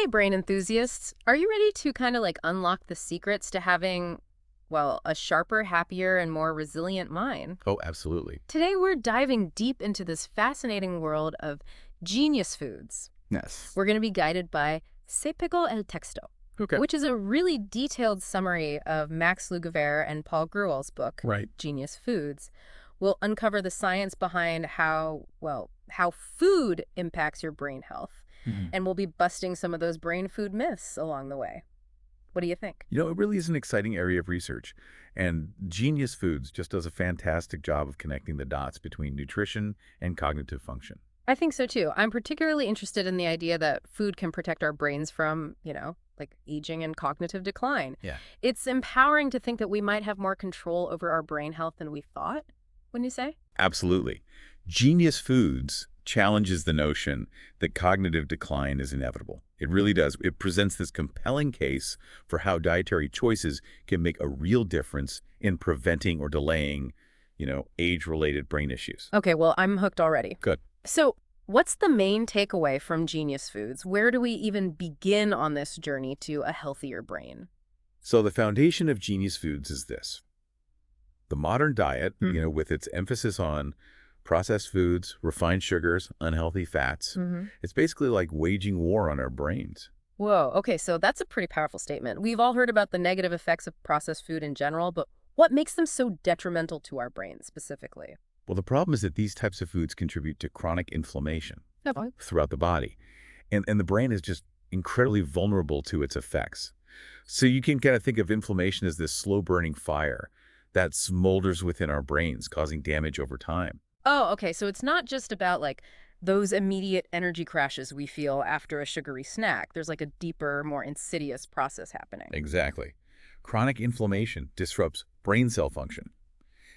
Hey, brain enthusiasts. Are you ready to kind of like unlock the secrets to having, well, a sharper, happier, and more resilient mind? Oh, absolutely. Today, we're diving deep into this fascinating world of genius foods. Yes. We're going to be guided by Sepico el Texto, Okay. which is a really detailed summary of Max Lugavere and Paul Grewal's book, Right. Genius Foods. We'll uncover the science behind how food impacts your brain health. Mhm. And we'll be busting some of those brain food myths along the way. What do you think? It really is an exciting area of research. And Genius Foods just does a fantastic job of connecting the dots between nutrition and cognitive function. I think so too. I'm particularly interested in the idea that food can protect our brains from, like aging and cognitive decline. Yeah. It's empowering to think that we might have more control over our brain health than we thought, wouldn't you say? Absolutely. Genius Foods challenges the notion that cognitive decline is inevitable. It really does. It presents this compelling case for how dietary choices can make a real difference in preventing or delaying, age-related brain issues. Okay, well, I'm hooked already. Good. So, what's the main takeaway from Genius Foods? Where do we even begin on this journey to a healthier brain? So the foundation of Genius Foods is this. The modern diet, Hmm. with its emphasis on processed foods, refined sugars, unhealthy fats, Mm-hmm. it's basically like waging war on our brains. Whoa, okay, so that's a pretty powerful statement. We've all heard about the negative effects of processed food in general, but what makes them so detrimental to our brains specifically? Well, the problem is that these types of foods contribute to chronic inflammation Okay. throughout the body. And the brain is just incredibly vulnerable to its effects. So you can kind of think of inflammation as this slow-burning fire that smolders within our brains, causing damage over time. Oh, okay, so it's not just about like those immediate energy crashes we feel after a sugary snack. There's like a deeper, more insidious process happening. Exactly. Chronic inflammation disrupts brain cell function,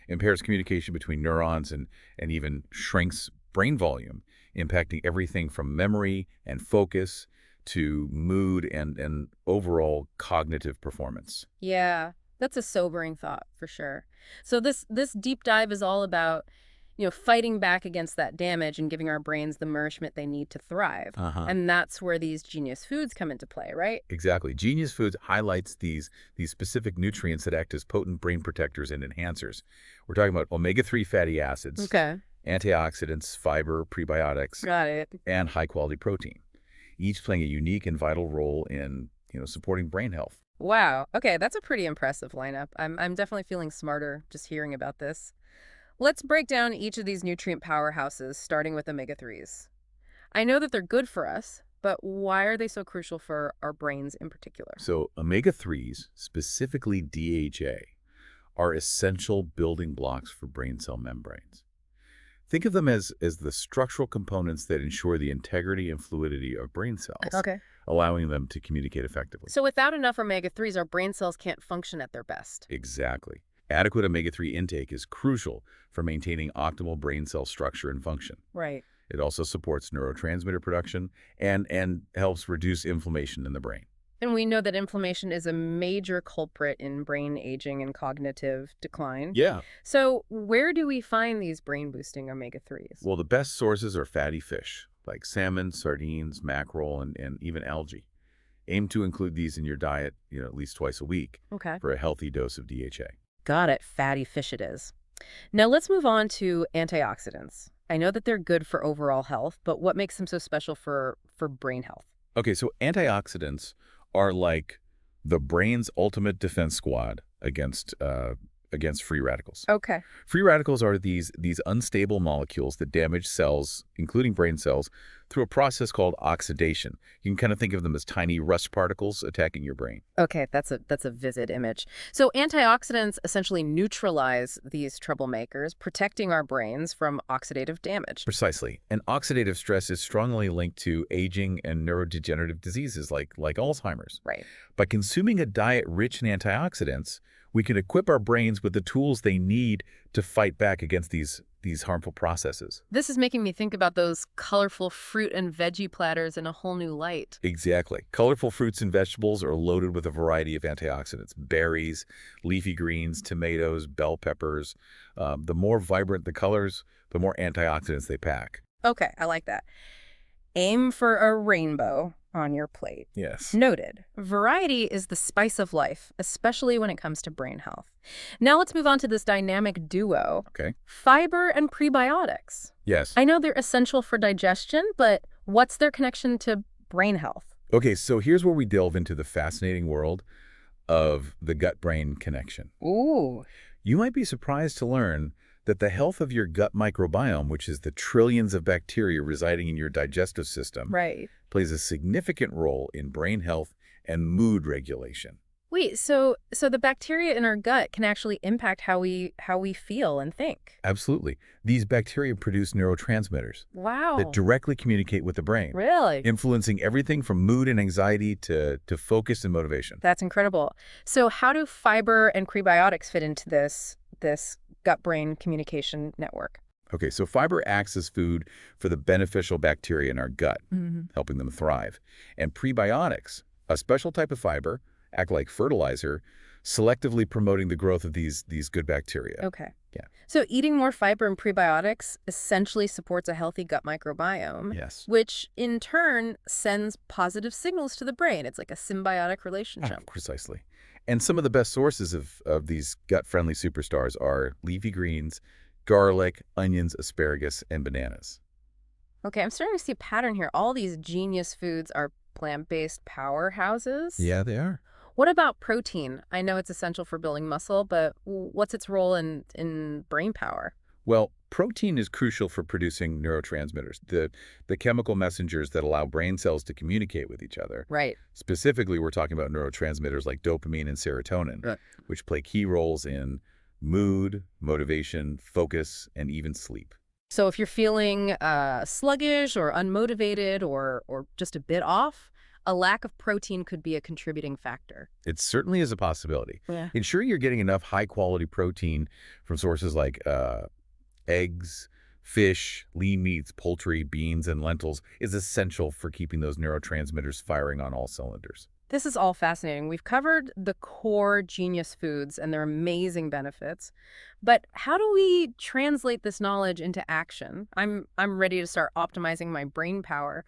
impairs communication between neurons, and even shrinks brain volume, impacting everything from memory and focus to mood and overall cognitive performance. Yeah, that's a sobering thought for sure. So this deep dive is all about, fighting back against that damage and giving our brains the nourishment they need to thrive. Uh-huh. And that's where these genius foods come into play, right? Exactly. Genius Foods highlights these specific nutrients that act as potent brain protectors and enhancers. We're talking about omega-3 fatty acids, Okay. antioxidants, fiber, prebiotics, Got it. and high-quality protein, each playing a unique and vital role in, supporting brain health. Wow. Okay, that's a pretty impressive lineup. I'm definitely feeling smarter just hearing about this. Let's break down each of these nutrient powerhouses, starting with omega-3s. I know that they're good for us, but why are they so crucial for our brains in particular? So omega-3s, specifically DHA, are essential building blocks for brain cell membranes. Think of them as the structural components that ensure the integrity and fluidity of brain cells, Okay. allowing them to communicate effectively. So without enough omega-3s, our brain cells can't function at their best. Exactly. Adequate omega-3 intake is crucial for maintaining optimal brain cell structure and function. Right. It also supports neurotransmitter production and helps reduce inflammation in the brain. And we know that inflammation is a major culprit in brain aging and cognitive decline. Yeah. So where do we find these brain-boosting omega-3s? Well, the best sources are fatty fish, like salmon, sardines, mackerel, and even algae. Aim to include these in your diet, at least twice a week Okay. for a healthy dose of DHA. Got it. Fatty fish it is. Now let's move on to antioxidants. I know that they're good for overall health, but what makes them so special for brain health? Okay, so antioxidants are like the brain's ultimate defense squad against free radicals. Okay. Free radicals are these unstable molecules that damage cells, including brain cells, through a process called oxidation. You can kind of think of them as tiny rust particles attacking your brain. Okay, that's a vivid image. So antioxidants essentially neutralize these troublemakers, protecting our brains from oxidative damage. Precisely. And oxidative stress is strongly linked to aging and neurodegenerative diseases like Alzheimer's. Right. By consuming a diet rich in antioxidants, we can equip our brains with the tools they need to fight back against these harmful processes. This is making me think about those colorful fruit and veggie platters in a whole new light. Exactly. Colorful fruits and vegetables are loaded with a variety of antioxidants. Berries, leafy greens, tomatoes, bell peppers. The more vibrant the colors, the more antioxidants they pack. Okay, I like that. Aim for a rainbow. on your plate. Yes. Noted. Variety is the spice of life, especially when it comes to brain health. Now let's move on to this dynamic duo, Okay. fiber and prebiotics. Yes. I know they're essential for digestion, but what's their connection to brain health? Okay, so here's where we delve into the fascinating world of the gut-brain connection. Ooh, You might be surprised to learn that the health of your gut microbiome, which is the trillions of bacteria residing in your digestive system, right. plays a significant role in brain health and mood regulation. Wait, so the bacteria in our gut can actually impact how we feel and think. Absolutely. These bacteria produce neurotransmitters that Wow. directly communicate with the brain, Really? influencing everything from mood and anxiety to focus and motivation. That's incredible. So how do fiber and prebiotics fit into this gut-brain communication network? Okay, so fiber acts as food for the beneficial bacteria in our gut, Hmm. helping them thrive. And prebiotics, a special type of fiber, act like fertilizer, selectively promoting the growth of these good bacteria. Okay. Yeah. So eating more fiber and prebiotics essentially supports a healthy gut microbiome, Yes. which in turn sends positive signals to the brain. It's like a symbiotic relationship. Precisely. And some of the best sources of these gut-friendly superstars are leafy greens, garlic, onions, asparagus, and bananas. Okay, I'm starting to see a pattern here. All these genius foods are plant-based powerhouses. Yeah, they are. What about protein? I know it's essential for building muscle, but what's its role in brain power? Well, protein is crucial for producing neurotransmitters, the chemical messengers that allow brain cells to communicate with each other. Right. Specifically, we're talking about neurotransmitters like dopamine and serotonin, Right. which play key roles in mood, motivation, focus, and even sleep. So if you're feeling sluggish or unmotivated or just a bit off, a lack of protein could be a contributing factor. It certainly is a possibility. Yeah. Ensure you're getting enough high-quality protein from sources like eggs, fish, lean meats, poultry, beans, and lentils is essential for keeping those neurotransmitters firing on all cylinders. This is all fascinating. We've covered the core genius foods and their amazing benefits, but how do we translate this knowledge into action? I'm ready to start optimizing my brain power.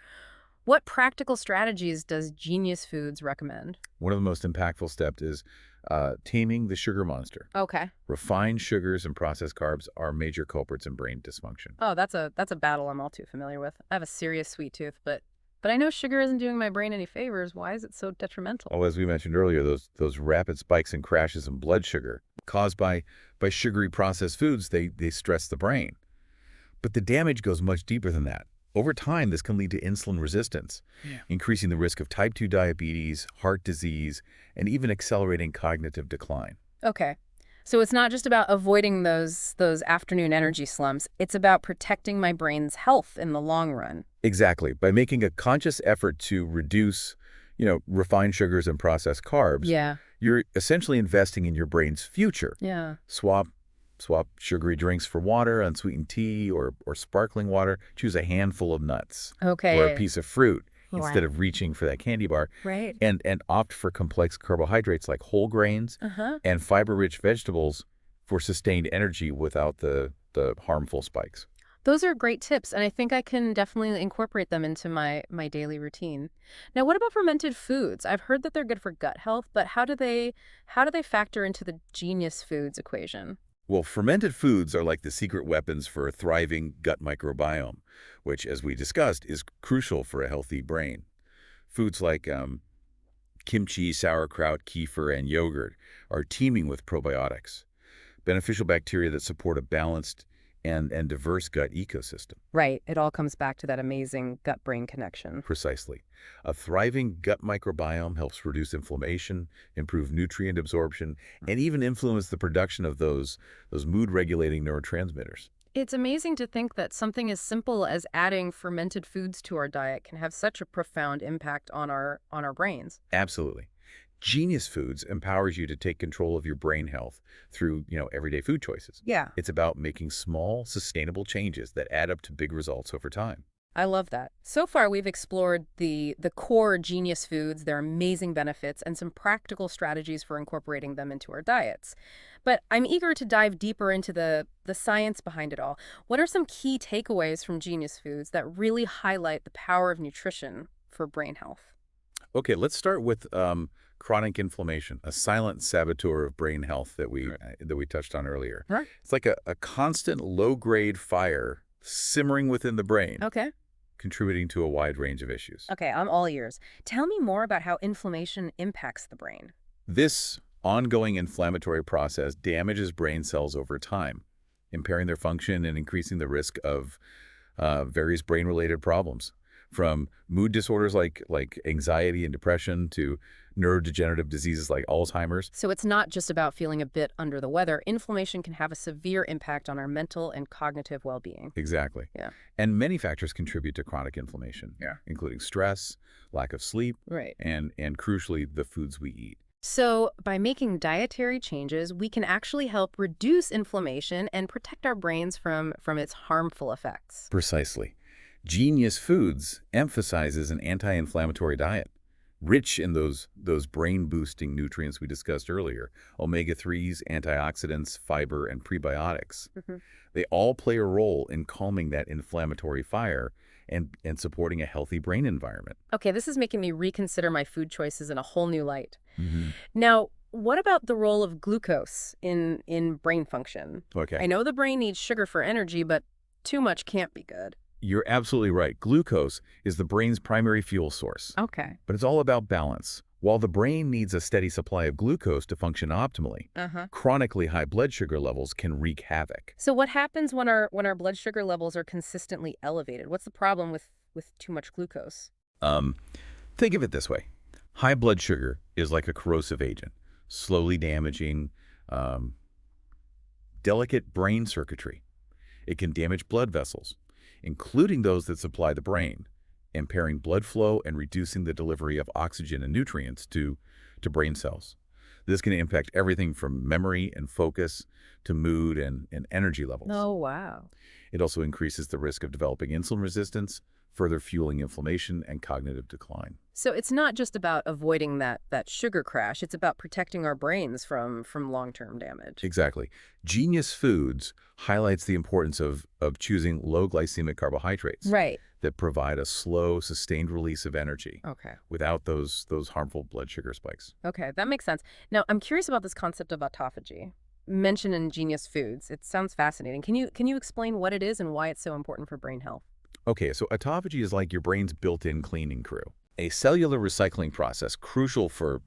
What practical strategies does Genius Foods recommend? One of the most impactful steps is taming the sugar monster. Okay. Refined sugars and processed carbs are major culprits in brain dysfunction. Oh, that's a battle I'm all too familiar with. I have a serious sweet tooth, but I know sugar isn't doing my brain any favors. Why is it so detrimental? Oh, as we mentioned earlier, those rapid spikes and crashes in blood sugar caused by sugary processed foods, they stress the brain. But the damage goes much deeper than that. Over time, this can lead to insulin resistance, increasing the risk of type 2 diabetes, heart disease, and even accelerating cognitive decline. Okay. So it's not just about avoiding those afternoon energy slumps. It's about protecting my brain's health in the long run. Exactly. By making a conscious effort to reduce, refined sugars and processed carbs, Yeah. you're essentially investing in your brain's future. Yeah. Swap sugary drinks for water, unsweetened tea, or sparkling water. Choose a handful of nuts Okay. or a piece of fruit instead Wow. of reaching for that candy bar. Right. And opt for complex carbohydrates like whole grains Uh-huh. and fiber-rich vegetables for sustained energy without the harmful spikes. Those are great tips, and I think I can definitely incorporate them into my daily routine. Now, what about fermented foods? I've heard that they're good for gut health, but how do they factor into the Genius Foods equation? Well, fermented foods are like the secret weapons for a thriving gut microbiome, which, as we discussed, is crucial for a healthy brain. Foods like kimchi, sauerkraut, kefir, and yogurt are teeming with probiotics, beneficial bacteria that support a balanced and diverse gut ecosystem. Right. It all comes back to that amazing gut-brain connection. Precisely. A thriving gut microbiome helps reduce inflammation, improve nutrient absorption, and even influence the production of those mood-regulating neurotransmitters. It's amazing to think that something as simple as adding fermented foods to our diet can have such a profound impact on our brains. Absolutely. Genius Foods empowers you to take control of your brain health through, everyday food choices. Yeah. It's about making small, sustainable changes that add up to big results over time. I love that. So far, we've explored the core Genius Foods, their amazing benefits, and some practical strategies for incorporating them into our diets. But I'm eager to dive deeper into the science behind it all. What are some key takeaways from Genius Foods that really highlight the power of nutrition for brain health? Okay, let's start with chronic inflammation, a silent saboteur of brain health that we touched on earlier. Right. It's like a constant low-grade fire simmering within the brain, Okay. contributing to a wide range of issues. Okay, I'm all ears. Tell me more about how inflammation impacts the brain. This ongoing inflammatory process damages brain cells over time, impairing their function and increasing the risk of various brain-related problems, from mood disorders like anxiety and depression to neurodegenerative diseases like Alzheimer's. So it's not just about feeling a bit under the weather. Inflammation can have a severe impact on our mental and cognitive well-being. Exactly. Yeah. And many factors contribute to chronic inflammation, including stress, lack of sleep, Right. and crucially, the foods we eat. So by making dietary changes, we can actually help reduce inflammation and protect our brains from its harmful effects. Precisely. Genius Foods emphasizes an anti-inflammatory diet, rich in those brain-boosting nutrients we discussed earlier, omega-3s, antioxidants, fiber, and prebiotics. Mhm. They all play a role in calming that inflammatory fire and supporting a healthy brain environment. Okay, this is making me reconsider my food choices in a whole new light. Mm-hmm. Now, what about the role of glucose in brain function? Okay. I know the brain needs sugar for energy, but too much can't be good. You're absolutely right. Glucose is the brain's primary fuel source, Okay. but it's all about balance. While the brain needs a steady supply of glucose to function optimally, Uh-huh. chronically high blood sugar levels can wreak havoc. So what happens when our blood sugar levels are consistently elevated? What's the problem with too much glucose? Um, think of it this way. High blood sugar is like a corrosive agent, slowly damaging delicate brain circuitry. It can damage blood vessels, including those that supply the brain, impairing blood flow and reducing the delivery of oxygen and nutrients to brain cells. This can impact everything from memory and focus to mood and energy levels. Oh, wow. It also increases the risk of developing insulin resistance, further fueling inflammation and cognitive decline. So it's not just about avoiding that sugar crash. It's about protecting our brains from long-term damage. Exactly. Genius Foods highlights the importance of choosing low glycemic carbohydrates Right. that provide a slow, sustained release of energy Okay. without those harmful blood sugar spikes. Okay, that makes sense. Now, I'm curious about this concept of autophagy mentioned in Genius Foods. It sounds fascinating. Can you explain what it is and why it's so important for brain health? Okay, so autophagy is like your brain's built-in cleaning crew, a cellular recycling process crucial for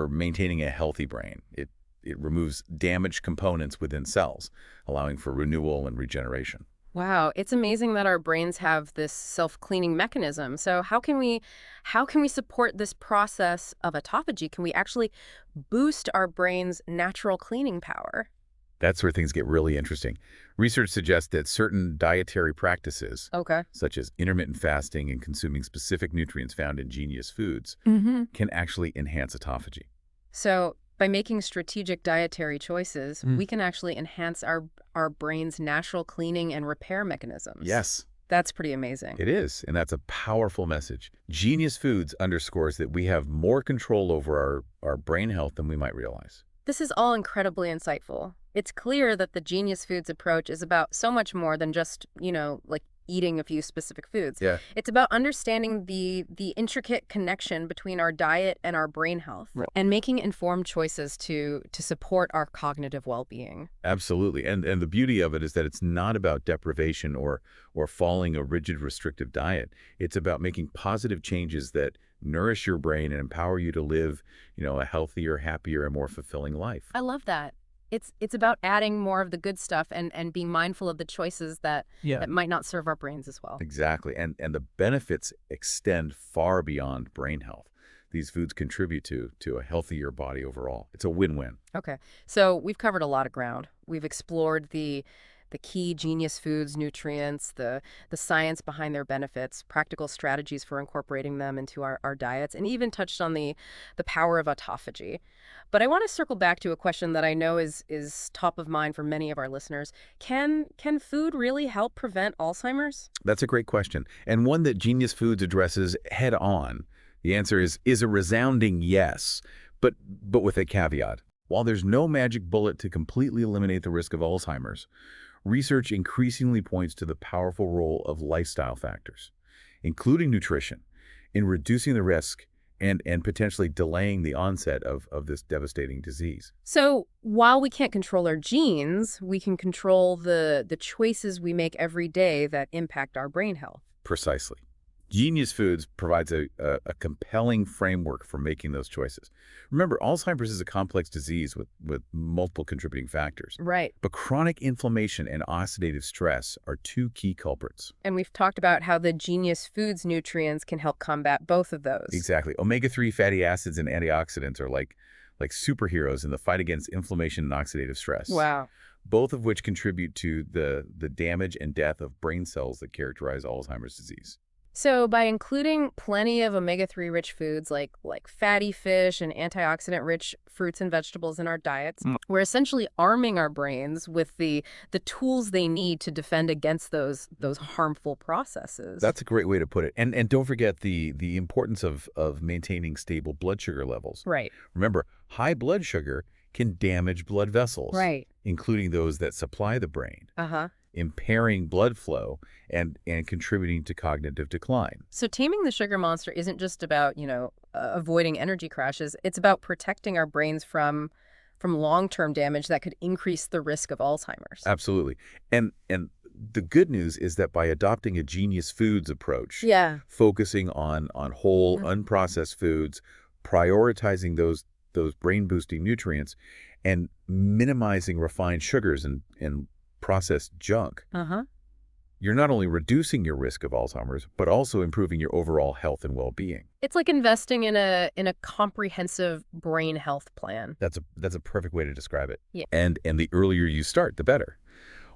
maintaining a healthy brain. It removes damaged components within cells, allowing for renewal and regeneration. Wow, it's amazing that our brains have this self-cleaning mechanism. So how can we support this process of autophagy? Can we actually boost our brain's natural cleaning power? That's where things get really interesting. Research suggests that certain dietary practices, Okay. such as intermittent fasting and consuming specific nutrients found in Genius Foods, Mm-hmm. can actually enhance autophagy. So by making strategic dietary choices, we can actually enhance our brain's natural cleaning and repair mechanisms. Yes, That's pretty amazing. it is, and that's a powerful message. Genius Foods underscores that we have more control over our brain health than we might realize. This is all incredibly insightful. It's clear that the Genius Foods approach is about so much more than just, like eating a few specific foods. Yeah. It's about understanding the intricate connection between our diet and our brain health, Right. and making informed choices to support our cognitive well-being. Absolutely. And the beauty of it is that it's not about deprivation or following a rigid restrictive diet. It's about making positive changes that nourish your brain and empower you to live, a healthier, happier, and more fulfilling life. I love that. It's about adding more of the good stuff and being mindful of the choices that might not serve our brains as well. Exactly. And the benefits extend far beyond brain health. These foods contribute to a healthier body overall. It's a win-win. Okay. So we've covered a lot of ground. We've explored the key Genius Foods nutrients, the science behind their benefits, practical strategies for incorporating them into our diets, and even touched on the power of autophagy. But I want to circle back to a question that I know is top of mind for many of our listeners. Can food really help prevent Alzheimer's? That's a great question, and one that Genius Foods addresses head on. The answer is a resounding yes, but with a caveat. While there's no magic bullet to completely eliminate the risk of Alzheimer's, research increasingly points to the powerful role of lifestyle factors, including nutrition, in reducing the risk and potentially delaying the onset of this devastating disease. So while we can't control our genes, we can control the choices we make every day that impact our brain health. Precisely. Genius Foods provides a compelling framework for making those choices. Remember, Alzheimer's is a complex disease with multiple contributing factors. Right. But chronic inflammation and oxidative stress are two key culprits. And we've talked about how the Genius Foods nutrients can help combat both of those. Exactly. Omega-3 fatty acids and antioxidants are like superheroes in the fight against inflammation and oxidative stress. Wow. Both of which contribute to the damage and death of brain cells that characterize Alzheimer's disease. So by including plenty of omega-3 rich foods like fatty fish and antioxidant-rich fruits and vegetables in our diets, we're essentially arming our brains with the tools they need to defend against those harmful processes. That's a great way to put it. And don't forget the importance of maintaining stable blood sugar levels. Right. Remember, high blood sugar can damage blood vessels, Right. including those that supply the brain, Uh-huh. impairing blood flow and contributing to cognitive decline. So taming the sugar monster isn't just about, avoiding energy crashes. It's about protecting our brains from long-term damage that could increase the risk of Alzheimer's. Absolutely. And the good news is that by adopting a Genius Foods approach, Yeah. focusing on whole, unprocessed foods, prioritizing those brain-boosting nutrients, and minimizing refined sugars and processed junk, Uh-huh. you're not only reducing your risk of Alzheimer's, but also improving your overall health and well-being. It's like investing in a comprehensive brain health plan. That's a perfect way to describe it. Yeah. And the earlier you start, the better.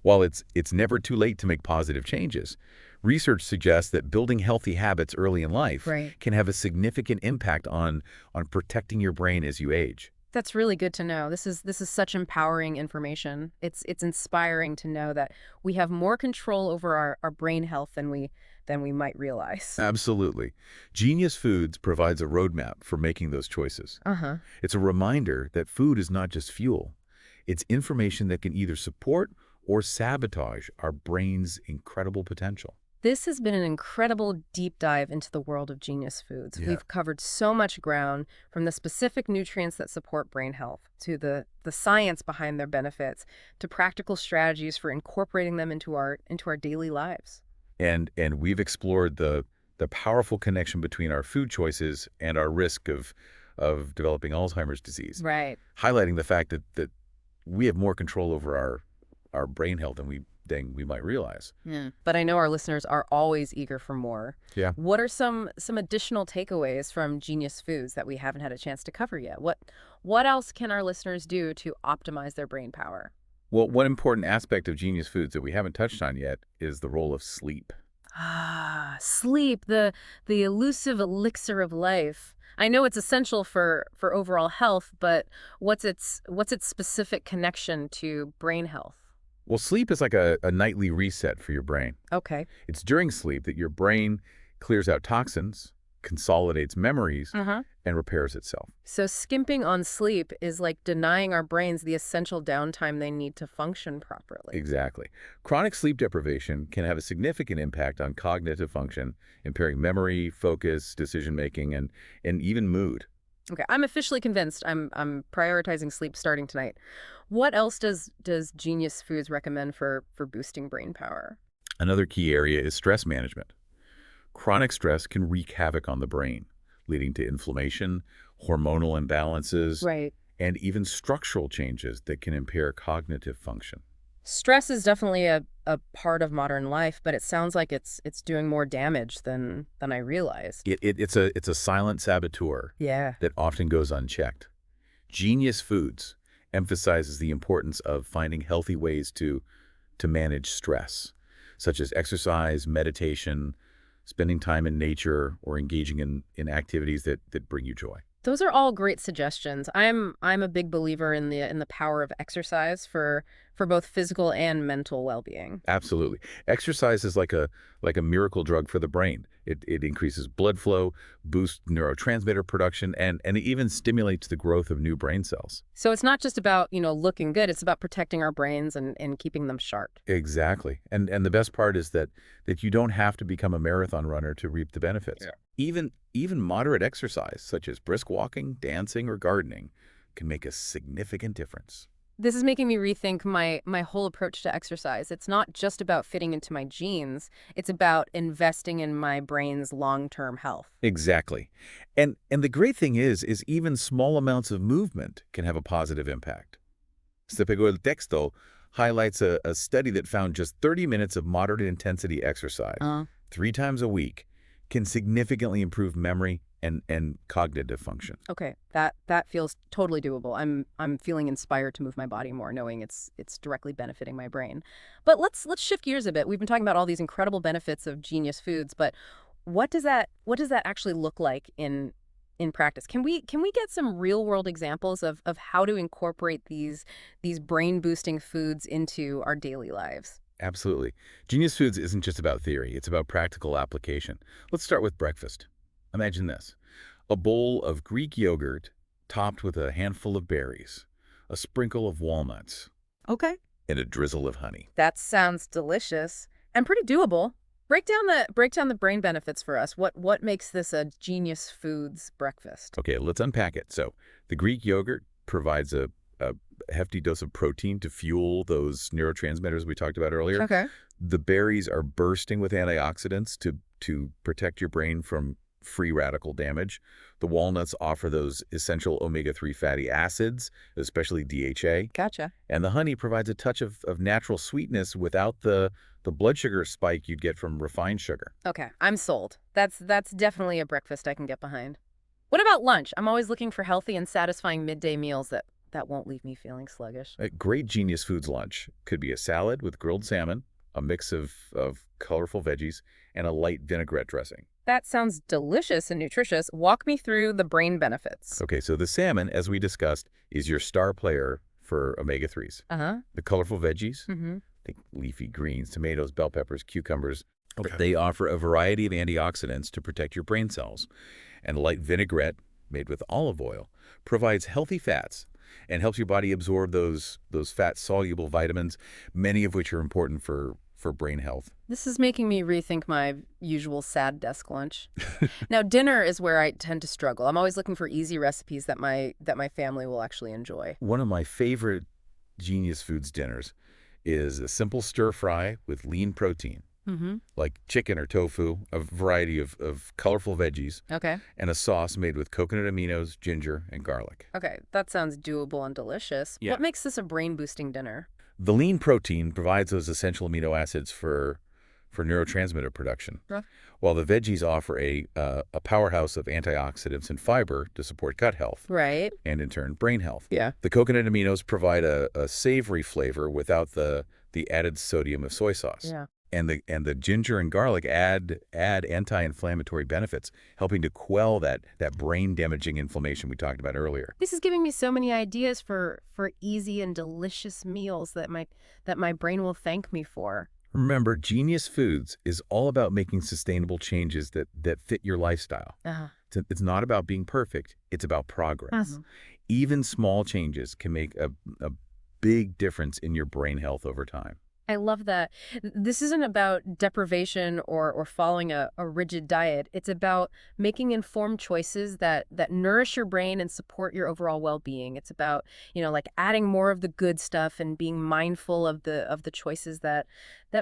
While it's never too late to make positive changes, research suggests that building healthy habits early in life Right. can have a significant impact on protecting your brain as you age. That's really good to know. This is such empowering information. It's inspiring to know that we have more control over our brain health than we might realize. Absolutely. Genius Foods provides a roadmap for making those choices. Uh-huh. It's a reminder that food is not just fuel. It's information that can either support or sabotage our brain's incredible potential. This has been an incredible deep dive into the world of Genius Foods. Yeah. We've covered so much ground, from the specific nutrients that support brain health to the science behind their benefits to practical strategies for incorporating them into our daily lives. And we've explored the powerful connection between our food choices and our risk of developing Alzheimer's disease, Right. highlighting the fact that we have more control over our brain health than we might realize. Yeah. But I know our listeners are always eager for more. Yeah. What are some additional takeaways from Genius Foods that we haven't had a chance to cover yet? What else can our listeners do to optimize their brain power? Well, one important aspect of Genius Foods that we haven't touched on yet is the role of sleep. Ah, sleep, the elusive elixir of life. I know it's essential for overall health, but what's its specific connection to brain health? Well, sleep is like a nightly reset for your brain. Okay. It's during sleep that your brain clears out toxins, consolidates memories, Uh-huh. and repairs itself. So skimping on sleep is like denying our brains the essential downtime they need to function properly. Exactly. Chronic sleep deprivation can have a significant impact on cognitive function, impairing memory, focus, decision-making, and even mood. Okay, I'm officially convinced. I'm prioritizing sleep starting tonight. What else does Genius Foods recommend for boosting brain power? Another key area is stress management. Chronic stress can wreak havoc on the brain, leading to inflammation, hormonal imbalances, Right. and even structural changes that can impair cognitive function. Stress is definitely a part of modern life, but it sounds like it's doing more damage than I realized. It's a silent saboteur Yeah. that often goes unchecked. Genius Foods emphasizes the importance of finding healthy ways to manage stress, such as exercise, meditation, spending time in nature, or engaging in activities that bring you joy. Those are all great suggestions. I'm a big believer in the power of exercise for both physical and mental well-being. Absolutely. Exercise is like a miracle drug for the brain. It increases blood flow, boosts neurotransmitter production, and it even stimulates the growth of new brain cells. So it's not just about, looking good, it's about protecting our brains and keeping them sharp. Exactly. And the best part is that you don't have to become a marathon runner to reap the benefits. Yeah. Even moderate exercise, such as brisk walking, dancing, or gardening, can make a significant difference. This is making me rethink my whole approach to exercise. It's not just about fitting into my genes, it's about investing in my brain's long-term health. Exactly. And the great thing is even small amounts of movement can have a positive impact. Se pegó el texto highlights a study that found just 30 minutes of moderate intensity exercise, 3 times a week, can significantly improve memory and cognitive function. Okay, that feels totally doable. I'm feeling inspired to move my body more, knowing it's directly benefiting my brain. But let's shift gears a bit. We've been talking about all these incredible benefits of genius foods, but what does that actually look like in practice? Can we get some real world examples of how to incorporate these brain boosting foods into our daily lives? Absolutely. Genius Foods isn't just about theory, it's about practical application. Let's start with breakfast. Imagine this: a bowl of Greek yogurt topped with a handful of berries, a sprinkle of walnuts, Okay. and a drizzle of honey. That sounds delicious and pretty doable. Break down the brain benefits for us. What makes this a genius foods breakfast? Okay, let's unpack it. So, the Greek yogurt provides a hefty dose of protein to fuel those neurotransmitters we talked about earlier. Okay. The berries are bursting with antioxidants to protect your brain from free radical damage. The walnuts offer those essential omega-3 fatty acids, especially DHA. Gotcha. And the honey provides a touch of natural sweetness without the blood sugar spike you'd get from refined sugar. Okay, I'm sold. That's definitely a breakfast I can get behind. What about lunch? I'm always looking for healthy and satisfying midday meals that won't leave me feeling sluggish. A great Genius Foods lunch could be a salad with grilled salmon, a mix of colorful veggies, and a light vinaigrette dressing. That sounds delicious and nutritious. Walk me through the brain benefits. Okay, so the salmon, as we discussed, is your star player for omega-3s. Uh-huh. The colorful veggies, Mm-hmm. think leafy greens, tomatoes, bell peppers, cucumbers, Okay. they offer a variety of antioxidants to protect your brain cells. And a light vinaigrette, made with olive oil, provides healthy fats and helps your body absorb those fat-soluble vitamins, many of which are important for brain health. This is making me rethink my usual sad desk lunch. Now, dinner is where I tend to struggle. I'm always looking for easy recipes that my family will actually enjoy. One of my favorite Genius Foods dinners is a simple stir-fry with lean protein, Mm-hmm. like chicken or tofu, a variety of colorful veggies, Okay. and a sauce made with coconut aminos, ginger, and garlic. Okay, that sounds doable and delicious. Yeah. What makes this a brain-boosting dinner? The lean protein provides those essential amino acids for neurotransmitter production, Huh? while the veggies offer a powerhouse of antioxidants and fiber to support gut health Right. and, in turn, brain health. Yeah. The coconut aminos provide a savory flavor without the added sodium of soy sauce. Yeah. And the ginger and garlic add anti-inflammatory benefits, helping to quell that brain-damaging inflammation we talked about earlier. This is giving me so many ideas for easy and delicious meals that my brain will thank me for. Remember, Genius Foods is all about making sustainable changes that fit your lifestyle. Uh-huh. It's not about being perfect. It's about progress. Mhm. Even small changes can make a big difference in your brain health over time. I love that. This isn't about deprivation or following a rigid diet. It's about making informed choices that nourish your brain and support your overall well-being. It's about, like adding more of the good stuff and being mindful of the choices that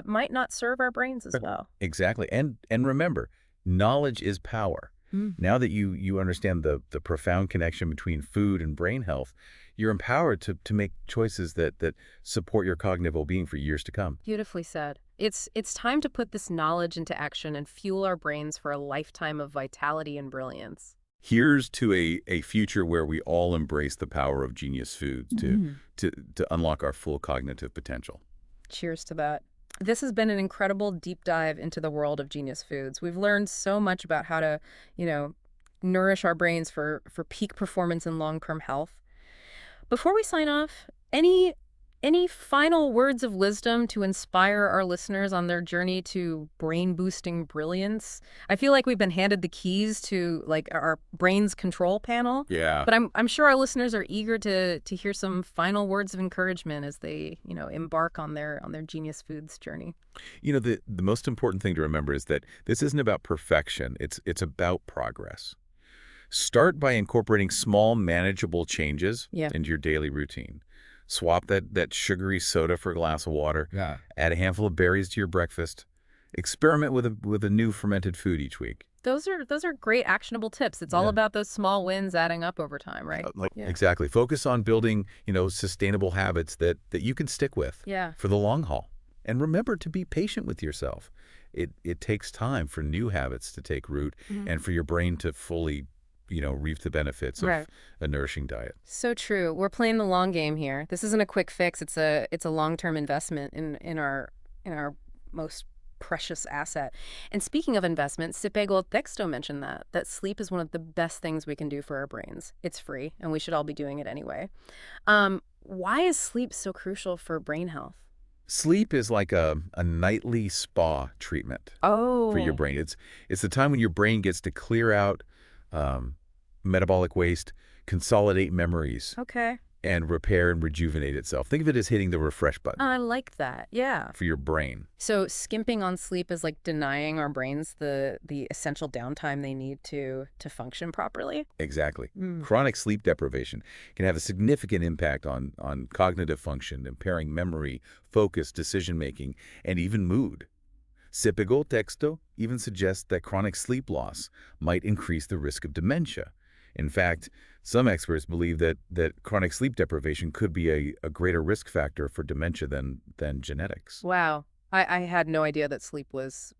might not serve our brains as well. Exactly. And remember, knowledge is power. Mm. Now that you understand the profound connection between food and brain health, you're empowered to make choices that support your cognitive well-being for years to come. Beautifully said. It's time to put this knowledge into action and fuel our brains for a lifetime of vitality and brilliance. Here's to a future where we all embrace the power of Genius Foods to unlock our full cognitive potential. Cheers to that. This has been an incredible deep dive into the world of genius foods. We've learned so much about how to, nourish our brains for peak performance and long-term health. Before we sign off, any Any final words of wisdom to inspire our listeners on their journey to brain-boosting brilliance? I feel like we've been handed the keys to like our brain's control panel, Yeah. but I'm sure our listeners are eager to hear some final words of encouragement as they, embark on their Genius Foods journey. The most important thing to remember is that this isn't about perfection. It's about progress. Start by incorporating small, manageable changes Yeah. into your daily routine. Swap that sugary soda for a glass of water. Yeah. Add a handful of berries to your breakfast. Experiment with a new fermented food each week. Those are great actionable tips. It's all Yeah. about those small wins adding up over time, right? Yeah. Exactly. Focus on building, sustainable habits that you can stick with Yeah. for the long haul. And remember to be patient with yourself. It takes time for new habits to take root and for your brain to fully, reap the benefits of Right. a nourishing diet. So true. We're playing the long game here. This isn't a quick fix. It's a long-term investment in our most precious asset. And speaking of investment, Sipego Texto mentioned that sleep is one of the best things we can do for our brains. It's free, and we should all be doing it anyway. Why is sleep so crucial for brain health? Sleep is like a nightly spa treatment for your Oh, brain. It's the time when your brain gets to clear out um, metabolic waste, consolidate memories, okay. and repair and rejuvenate itself. Think of it as hitting the refresh button I like that. Yeah. for your brain. So skimping on sleep is like denying our brains the essential downtime they need to function properly. Exactly. Mm. Chronic sleep deprivation can have a significant impact on cognitive function, impairing memory, focus, decision-making, and even mood. Sipego Texto even suggests that chronic sleep loss might increase the risk of dementia. In fact, some experts believe that chronic sleep deprivation could be a greater risk factor for dementia than genetics. Wow. I had no idea that sleep was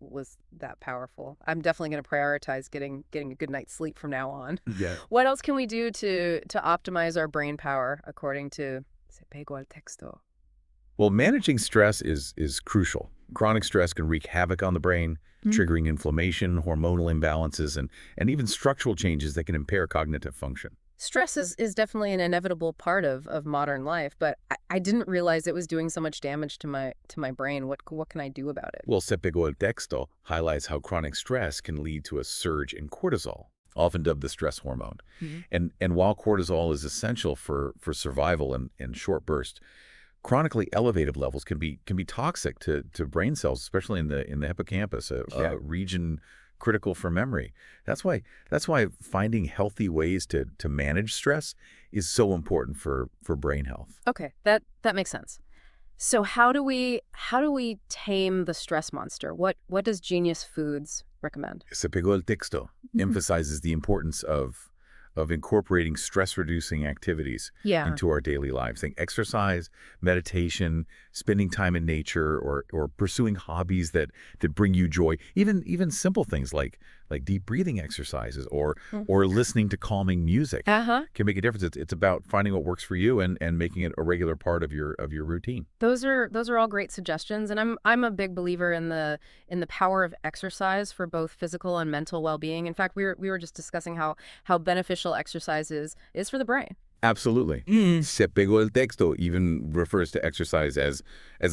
that powerful. I'm definitely going to prioritize getting a good night's sleep from now on. Yeah. What else can we do to optimize our brain power according to Sepego al Texto? Well, managing stress is crucial. Chronic stress can wreak havoc on the brain, triggering inflammation, hormonal imbalances, and even structural changes that can impair cognitive function. Stress is definitely an inevitable part of modern life, but I didn't realize it was doing so much damage to my brain. What can I do about it? Well, Sepego el Texto highlights how chronic stress can lead to a surge in cortisol, often dubbed the stress hormone. Mhm. And while cortisol is essential for survival in short bursts, chronically elevated levels can be toxic to brain cells, especially in the hippocampus, a region critical for memory. That's why finding healthy ways to manage stress is so important for brain health. Okay, that makes sense. So how do we tame the stress monster? What does Genius Foods recommend? Sepego el Texto emphasizes the importance of incorporating stress-reducing activities Yeah. into our daily lives. Think exercise, meditation, spending time in nature, or pursuing hobbies that bring you joy. Even simple things like deep breathing exercises or listening to calming music Uh-huh. can make a difference. It's about finding what works for you and making it a regular part of your routine. Those are all great suggestions, and I'm a big believer in the power of exercise for both physical and mental well-being. In fact, we were just discussing how beneficial exercise is for the brain. Absolutely. Sepego el Texto even refers to exercise as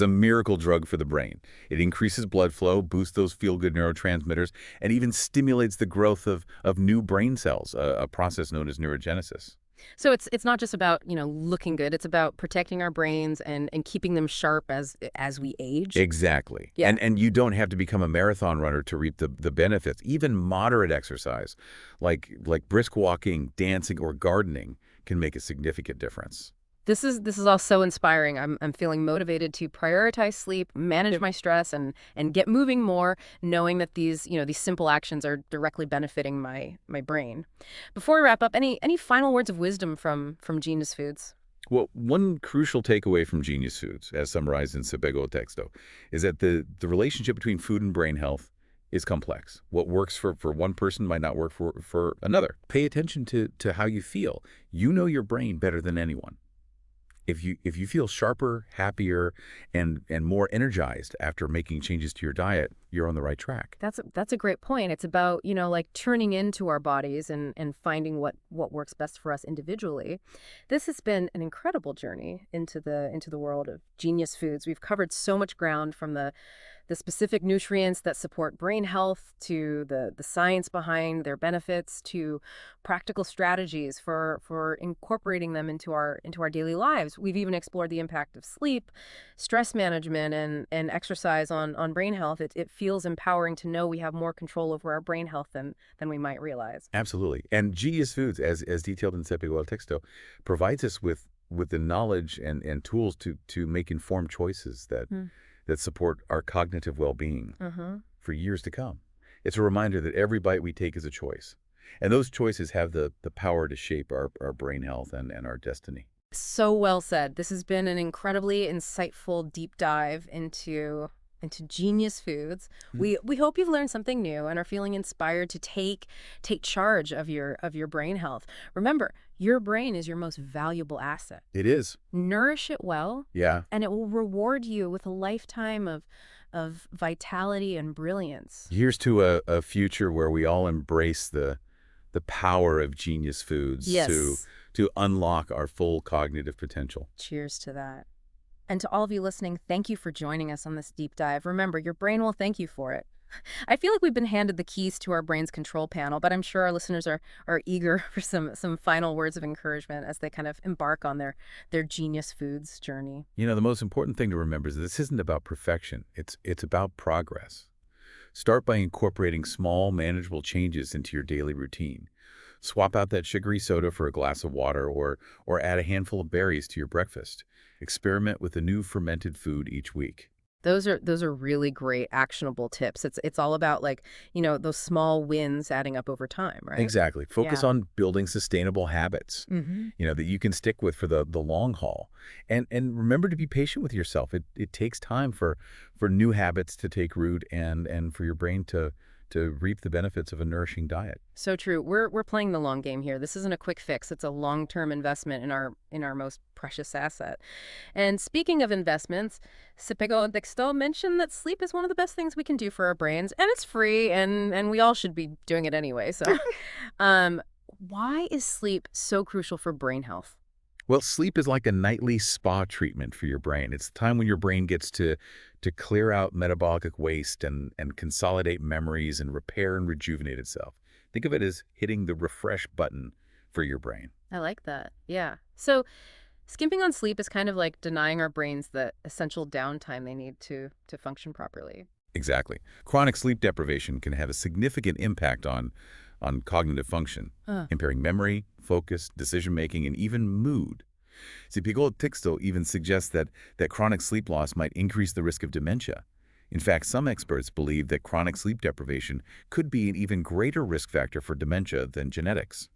a miracle drug for the brain. It increases blood flow, boosts those feel-good neurotransmitters, and even stimulates the growth of new brain cells, a process known as neurogenesis. So it's not just about, looking good. It's about protecting our brains and keeping them sharp as we age. Exactly. Yeah. And you don't have to become a marathon runner to reap the benefits. Even moderate exercise, like brisk walking, dancing, or gardening, can make a significant difference. This is all so inspiring. I'm feeling motivated to prioritize sleep, manage my stress, and get moving more, knowing that these simple actions are directly benefiting my brain. Before we wrap up, any final words of wisdom from Genius Foods? Well, one crucial takeaway from Genius Foods, as summarized in Sepego Texto, is that the relationship between food and brain health is complex. What works for one person might not work for another. Pay attention to how you feel. You know your brain better than anyone. If you feel sharper, happier, and more energized after making changes to your diet, you're on the right track. That's a great point. It's about, like tuning into our bodies and finding what works best for us individually. This has been an incredible journey into the world of genius foods. We've covered so much ground from the specific nutrients that support brain health to the science behind their benefits to practical strategies for incorporating them into our daily lives. We've even explored the impact of sleep, stress management, and exercise on brain health. It feels empowering to know we have more control over our brain health than we might realize. Absolutely. And Genius Foods, as detailed in Sepigo el Texto, provides us with the knowledge and tools to make informed choices that support our cognitive well-being for years to come. It's a reminder that every bite we take is a choice. And those choices have the power to shape our brain health and our destiny. So well said. This has been an incredibly insightful deep dive into genius foods. Mhm. We hope you've learned something new and are feeling inspired to take charge of your brain health. Remember, your brain is your most valuable asset. It is. Nourish it well, Yeah. and it will reward you with a lifetime of vitality and brilliance. Here's to a future where we all embrace the power of Genius Foods Yes. to unlock our full cognitive potential. Cheers to that. And to all of you listening, thank you for joining us on this deep dive. Remember, your brain will thank you for it. I feel like we've been handed the keys to our brain's control panel, but I'm sure our listeners are eager for some final words of encouragement as they kind of embark on their genius foods journey. The most important thing to remember is that this isn't about perfection. It's about progress. Start by incorporating small, manageable changes into your daily routine. Swap out that sugary soda for a glass of water or add a handful of berries to your breakfast. Experiment with a new fermented food each week. Those are really great actionable tips. It's all about those small wins adding up over time, right? Exactly. Focus Yeah. on building sustainable habits, Mm-hmm. that you can stick with for the long haul. And remember to be patient with yourself. It takes time for new habits to take root and for your brain to reap the benefits of a nourishing diet. So true. We're playing the long game here. This isn't a quick fix. It's a long-term investment in our most precious asset. And speaking of investments, Sepego and Dexto mentioned that sleep is one of the best things we can do for our brains, and it's free, and we all should be doing it anyway. So, why is sleep so crucial for brain health? Well, sleep is like a nightly spa treatment for your brain. It's the time when your brain gets to clear out metabolic waste and consolidate memories and repair and rejuvenate itself. Think of it as hitting the refresh button for your brain. I like that. Yeah. So, skimping on sleep is kind of like denying our brains the essential downtime they need to function properly. Exactly. Chronic sleep deprivation can have a significant impact on cognitive function, Huh. impairing memory, focus, decision-making, and even mood. See, Picot Tixto even suggests that chronic sleep loss might increase the risk of dementia. In fact, some experts believe that chronic sleep deprivation could be an even greater risk factor for dementia than genetics.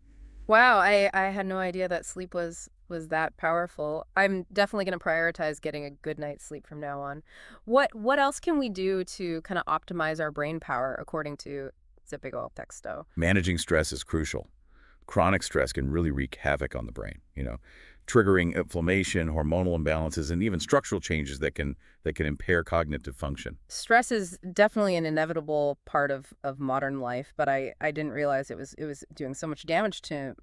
Wow, I had no idea that sleep was that powerful. I'm definitely going to prioritize getting a good night's sleep from now on. What else can we do to kind of optimize our brain power according to Zipigo Texto? Managing stress is crucial. Chronic stress can really wreak havoc on the brain, triggering inflammation, hormonal imbalances, and even structural changes that can impair cognitive function. Stress is definitely an inevitable part of modern life, but I didn't realize it was doing so much damage to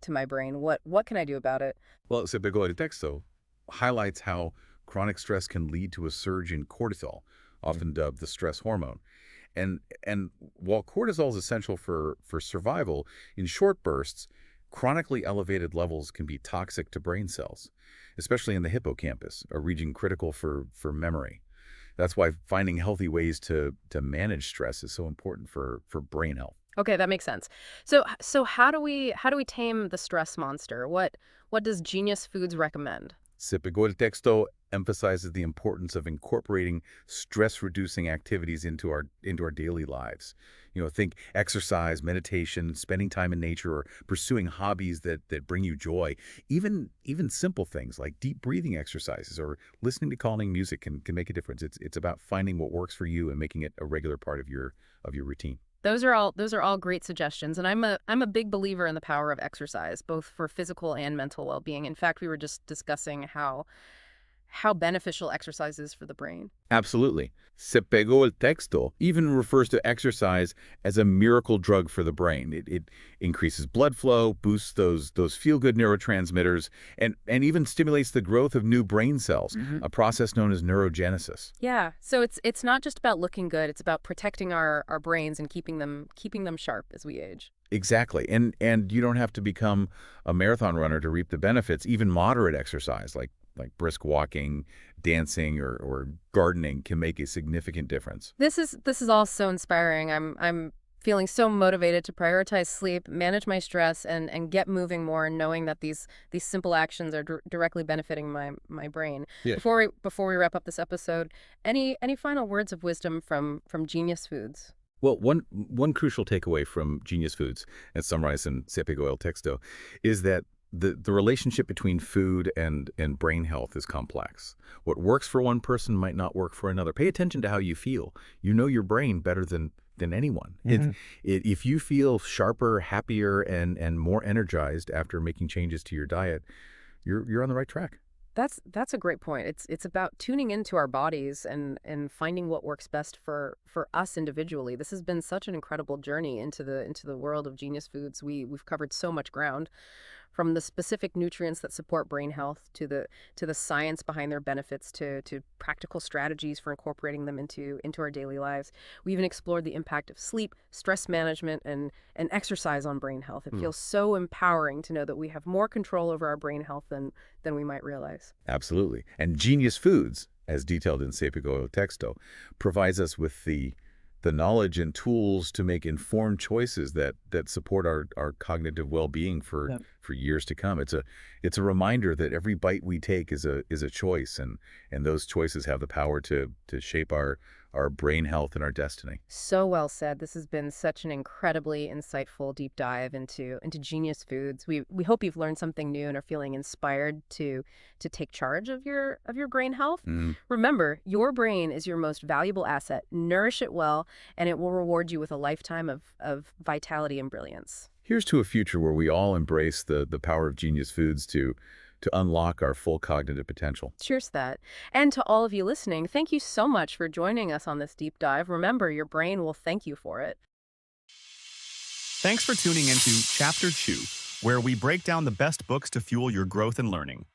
my brain. What can I do about it? Well, Sepegoy Texto highlights how chronic stress can lead to a surge in cortisol, often dubbed the stress hormone. And while cortisol is essential for survival, in short bursts, chronically elevated levels can be toxic to brain cells, especially in the hippocampus, a region critical for memory. That's why finding healthy ways to manage stress is so important for brain health. Okay, that makes sense. So how do we tame the stress monster? What does Genius Foods recommend? Sipigol Texto emphasizes the importance of incorporating stress-reducing activities into our daily lives. Think exercise, meditation, spending time in nature, or pursuing hobbies that bring you joy. Even simple things like deep breathing exercises or listening to calming music can make a difference. It's about finding what works for you and making it a regular part of your routine. Those are all great suggestions, and I'm a big believer in the power of exercise, both for physical and mental well-being. In fact, we were just discussing how beneficial exercise is for the brain. Absolutely. Se pegó el texto even refers to exercise as a miracle drug for the brain. It increases blood flow, boosts those feel-good neurotransmitters, and even stimulates the growth of new brain cells, a process known as neurogenesis. Yeah, so it's not just about looking good, it's about protecting our brains and keeping them sharp as we age. Exactly. And you don't have to become a marathon runner to reap the benefits. Even moderate exercise like brisk walking, dancing, or gardening can make a significant difference. This is all so inspiring. I'm feeling so motivated to prioritize sleep, manage my stress, and get moving more, and knowing that these simple actions are directly benefiting my brain. Yeah. Before we wrap up this episode, any final words of wisdom from Genius Foods? Well, one crucial takeaway from Genius Foods, as summarized in Se pegó el texto, is that the relationship between food and brain health is complex. What works for one person might not work for another. Pay attention to how you feel. You know your brain better than anyone. If you feel sharper, happier, and more energized after making changes to your diet, you're on the right track. That's a great point. It's about tuning into our bodies and finding what works best for us individually. This has been such an incredible journey into the world of Genius Foods. We've covered so much ground, from the specific nutrients that support brain health to the science behind their benefits to practical strategies for incorporating them into our daily lives. We even explored the impact of sleep, stress management, and exercise on brain health. It feels so empowering to know that we have more control over our brain health than we might realize. Absolutely. And Genius Foods, as detailed in Se pegó el texto, provides us with the knowledge and tools to make informed choices that support our cognitive well-being for years to come. It's a reminder that every bite we take is a choice, and those choices have the power to shape our brain health and our destiny. So well said. This has been such an incredibly insightful deep dive into Genius Foods. We hope you've learned something new and are feeling inspired to take charge of your brain health. Remember, your brain is your most valuable asset. Nourish it well, and it will reward you with a lifetime of vitality and brilliance. Here's to a future where we all embrace the power of Genius Foods to unlock our full cognitive potential. Cheers to that. And to all of you listening, thank you so much for joining us on this deep dive. Remember, your brain will thank you for it. Thanks for tuning into Chapter 2, where we break down the best books to fuel your growth and learning.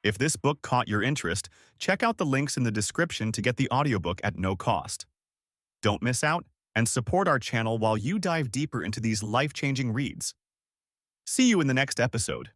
If this book caught your interest, check out the links in the description to get the audiobook at no cost. Don't miss out, and support our channel while you dive deeper into these life-changing reads. See you in the next episode.